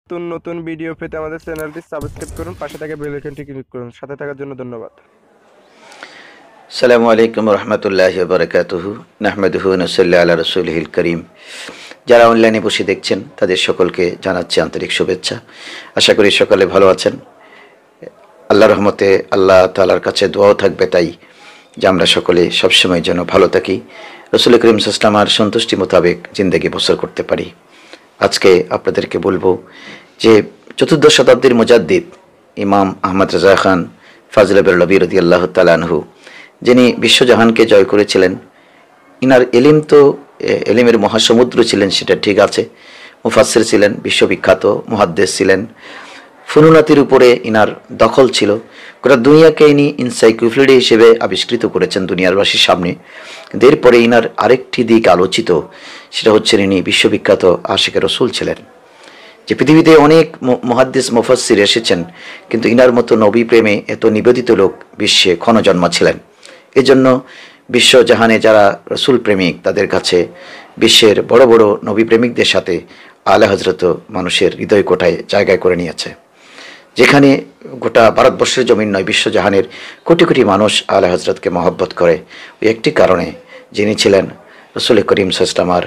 নতুন নতুন ভিডিও পেতে আমাদের চ্যানেলটি সাবস্ক্রাইব করুন, পাশে থাকা বেল আইকনটি ক্লিক করুন। সাথে থাকার জন্য ধন্যবাদ। আসসালামু আলাইকুম রহমতুল্লাহি ওয়া বারাকাতুহু। নাহমাদুহু ওয়া নুসাল্লি আলা রাসূলিহিল কারীম। যারা অনলাইনে বসে দেখছেন তাদের সকলকে জানাচ্ছি আন্তরিক শুভেচ্ছা। আশা করি সকলে ভালো আছেন। আল্লাহর রহমতে আল্লাহ তাআলার কাছে দোয়াও থাকবে তাই যে আমরা সকলে সবসময় যেন ভালো থাকি, রাসূল করিম সাল্লাল্লাহু আলাইহি ওয়াসাল্লামের সন্তুষ্টি মোতাবেক জিন্দেগি বসর করতে পারি। আজকে আপনাদেরকে বলবো যে চতুর্দশ শতাব্দীর মুজাদ্দিদ ইমাম আহমদ রাজা খান ফাজলে বেরলভী রাদিয়াল্লাহু তাআলা আনহু, যিনি বিশ্বজাহানকে জয় করেছিলেন। ইনার এলিম তো এলিমের মহাসমুদ্র ছিলেন, সেটা ঠিক আছে। মুফাসসির ছিলেন, বিশ্ববিখ্যাত মুহাদ্দিস ছিলেন। ফুনুনাতির উপরে ইনার দখল ছিল। গোটা দুনিয়াকে ইনি ইনসাইক্লোপিডিয়া হিসেবে আবিষ্কৃত করেছেন দুনিয়ারবাসীর সামনে। কিন্তু এরপরে ইনার আরেকটি দিক আলোচিত, সেটা হচ্ছে ইনি বিশ্ববিখ্যাত আশিকে রসুল ছিলেন। যে পৃথিবীতে অনেক মুহাদ্দিস মুফাসসির এসেছেন, কিন্তু ইনার মতো নবী প্রেমে এত নিবেদিত লোক বিশ্বে ক্ষণজন্মা ছিলেন। এজন্য বিশ্বজাহানে যারা রসুল প্রেমিক তাদের কাছে বিশ্বের বড় বড় নবী প্রেমিকদের সাথে আলা হযরত মানুষের হৃদয় কোটায় জায়গায় করে নিয়েছে। যেখানে গোটা ভারতবর্ষের জমিন নয়, বিশ্বজাহানের কোটি কোটি মানুষ আলা হযরতকে মহব্বত করে, ওই একটি কারণে, যিনি ছিলেন রসুল করিম সাল্লাল্লাহু আলাইহি ওয়াসাল্লামের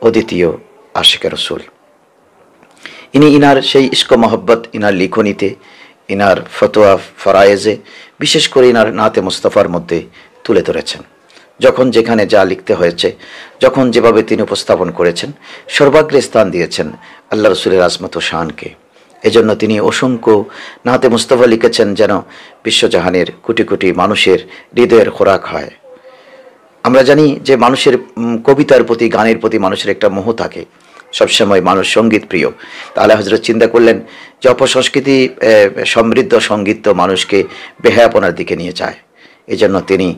অদ্বিতীয় আশিকে রসুল। ইনি ইনার সেই ইশক মহব্বত ইনার লিখনীতে, ইনার ফতোয়া ফরায়েজে, বিশেষ করে ইনার নাতে মুস্তাফার মধ্যে তুলে ধরেছেন। যখন যেখানে যা লিখতে হয়েছে, যখন যেভাবে তিনি উপস্থাপন করেছেন, সর্বাগ্রে স্থান দিয়েছেন আল্লাহ রসুলের আজমত ও শানকে। এজন্য তিনি অসংখ্য নাতে মুস্তাফা লিখেছেন, যেন বিশ্বজাহানের কোটি কোটি মানুষের হৃদয়ের খোরাক হয়। আমরা জানি যে মানুষের কবিতার প্রতি, গানের প্রতি মানুষের একটা মোহ থাকে, সবসময় মানুষ সঙ্গীত প্রিয়। আলা হযরত চিন্তা করলেন যে অপসংস্কৃতি সমৃদ্ধ সঙ্গীত তো মানুষকে বেহায়াপনার দিকে নিয়ে যায়। এই জন্য তিনি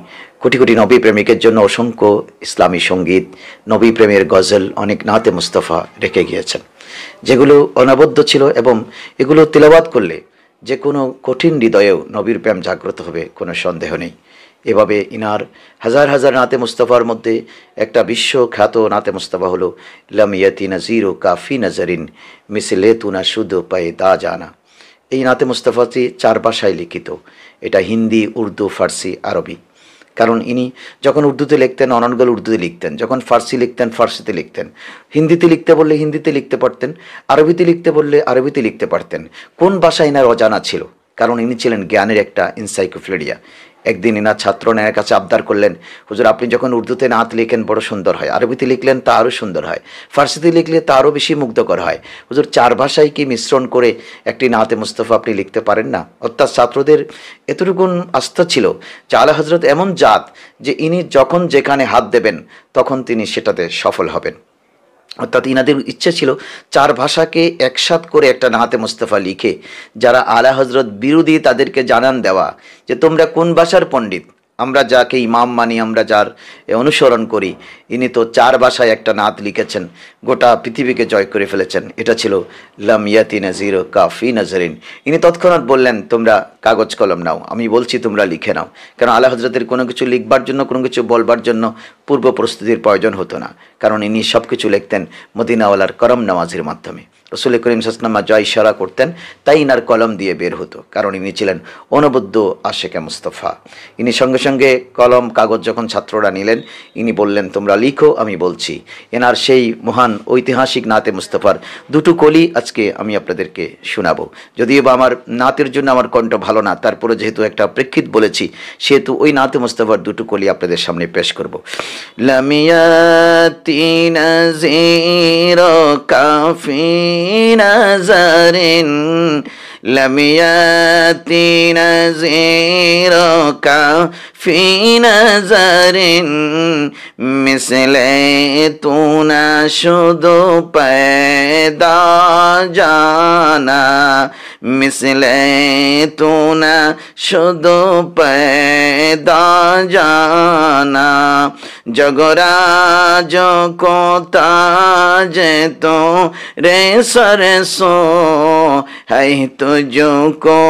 কোটি কোটি নবী প্রেমিকের জন্য অসংখ্য ইসলামী সঙ্গীত, নবী প্রেমের গজল, অনেক নাতে মুস্তাফা রেখে গিয়েছেন, যেগুলো অনবদ্য ছিল, এবং এগুলো তিলাওয়াত করলে যে কোনো কঠিন হৃদয়েও নবীর প্রেম জাগ্রত হবে, কোনো সন্দেহ নেই। এভাবে ইনার হাজার হাজার নাতে মুস্তাফার মধ্যে একটা বিশ্বখ্যাত নাতে মুস্তাফা হলো লাম ইয়াতি নাজিরু কাফি নাজারিন মিসলে তুনা শুধু পায়ে দা জানা। এই নাতে মুস্তাফাটি 4 ভাষায় লিখিত। এটা হিন্দি, উর্দু, ফার্সি, আরবি। কারণ ইনি যখন উর্দুতে লিখতেন অনর্গল উর্দুতে লিখতেন, যখন ফার্সি লিখতেন ফার্সিতে লিখতেন, হিন্দিতে লিখতে বললে হিন্দিতে লিখতে পারতেন, আরবিতে লিখতে বললে আরবিতে লিখতে পারতেন। কোন ভাষা ইনার অজানা ছিল, কারণ ইনি ছিলেন জ্ঞানের একটা এনসাইক্লোপিডিয়া। একদিন ইনার ছাত্র এনার কাছে আবদার করলেন, হুজুর আপনি যখন উর্দুতে নাত লিখেন বড় সুন্দর হয়, আরবিতে লিখলেন তা আরও সুন্দর হয়, ফার্সিতে লিখলে তা আরও বেশি মুগ্ধকর হয়, হুজুর 4 ভাষায় কি মিশ্রণ করে একটি নাতে মুস্তাফা আপনি লিখতে পারেন না? অর্থাৎ ছাত্রদের এতটুকুন আস্থা ছিল যে আলা হযরত এমন জাত যে ইনি যখন যেখানে হাত দেবেন তখন তিনি সেটাতে সফল হবেন। অর্থাৎ ইনাদের ইচ্ছে ছিল 4 ভাষাকে একসাথ করে একটা নাতে মুস্তাফা লিখে যারা আলা হযরত বিরোধী তাদেরকে জানান দেওয়া যে তোমরা কোন ভাষার পণ্ডিত, আমরা যাকে ইমাম মানি, আমরা যার অনুসরণ করি, ইনি তো 4 ভাষায় একটা নাত লিখেছেন, গোটা পৃথিবীকে জয় করে ফেলেছেন। এটা ছিল লাম ইয়াতি নাজিরু কাফি নাজারিন। ইনি তৎক্ষণাৎ বললেন তোমরা কাগজ কলম নাও, আমি বলছি তোমরা লিখে নাও। কারণ আলা হযরতের কোনো কিছু লিখবার জন্য, কোনো কিছু বলবার জন্য পূর্ব প্রস্তুতির প্রয়োজন হতো না, কারণ ইনি সব কিছু লিখতেন মদিনাওয়ালার করম নামাজের মাধ্যমে। রসুল করিম সাল্লাল্লাহু আলাইহি ওয়াসাল্লাম যা ইশারা করতেন তাই ইনার কলম দিয়ে বের হতো, কারণ ইনি ছিলেন অনবদ্য আশিকে মুস্তাফা। ইনি সঙ্গে সঙ্গে কলম কাগজ যখন ছাত্ররা নিলেন, ইনি বললেন তোমরা লিখো, আমি বলছি। এনার সেই মহান ঐতিহাসিক নাতে মুস্তাফার 2টো কলি আজকে আমি আপনাদেরকে শোনাবো। যদিও বা আমার নাতের জন্য আমার কণ্ঠ ভালো না, তারপরে যেহেতু একটা প্রেক্ষিত বলেছি, সেহেতু ওই নাতে মুস্তাফার 2টো কলি আপনাদের সামনে পেশ করব। লামিয়াতি নাজিরু কাফি নাজারিন لم يأتي نذيرك في نظر مثل تو نشد پیدا جانا مثل تو نشد پیدا جانا जगराज को ताज तो रे सरसो है तुझको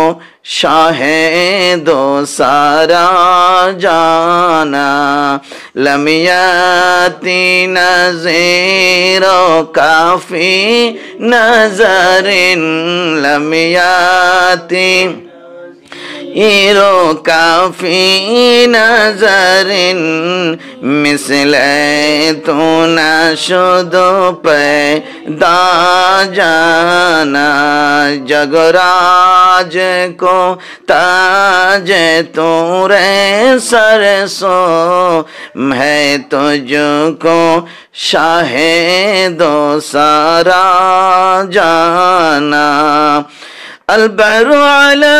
शाहे दो सारा जाना लमियाती नज़ीरो काफी नजरिन लमियाती इरो काफी नजरिन मिसले तू न शुदो पैदा जाना जगराज को ताज तोरे सरसो है तुझको शाहे दो सारा जाना अलबहरु अला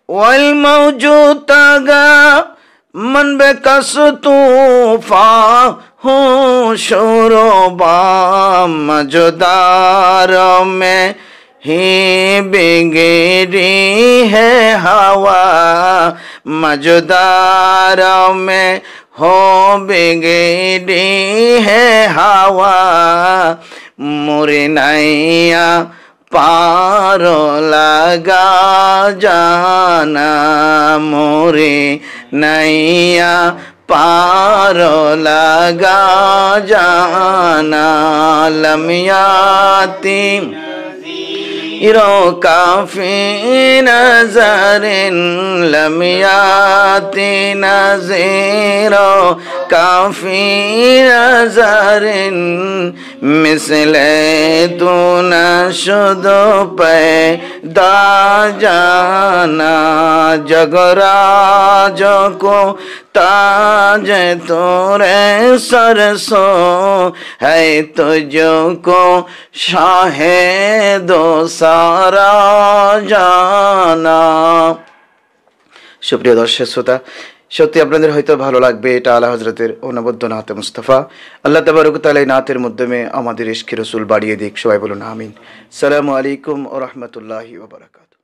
वल मौजूद तगा मन बेकस तूफा हूँ शोरोबा मजुदार में ही बिगड़ी है हवा मजुदार में हो बिगड़ी है हवा मोरे नैया पारो लगा जाना मोरे नैया पारो लगा जाना लमियाती इरो काफी नजरिन लमियाती नज़ीरो काफी नजरिन मिसले तू न शुदो पैदा जाना जगराज को ताज तोरे सरसो है तुझको शाहे दो सारा जाना। সুপ্রিয় দর্শক শ্রোতা, সত্যি আপনাদের হয়তো ভালো লাগবে, এটা আলা হযরতের অনবদ্য নাতে মুস্তাফা। আল্লাহ তাবারক ওয়া তাআলা এই নাতের মাধ্যমে আমাদের ইশকে রাসূল বাড়িয়ে দিক। সবাই বলুন আমিন। আসসালামু আলাইকুম ওয়া রাহমাতুল্লাহি ওয়া বারাকাতুহু।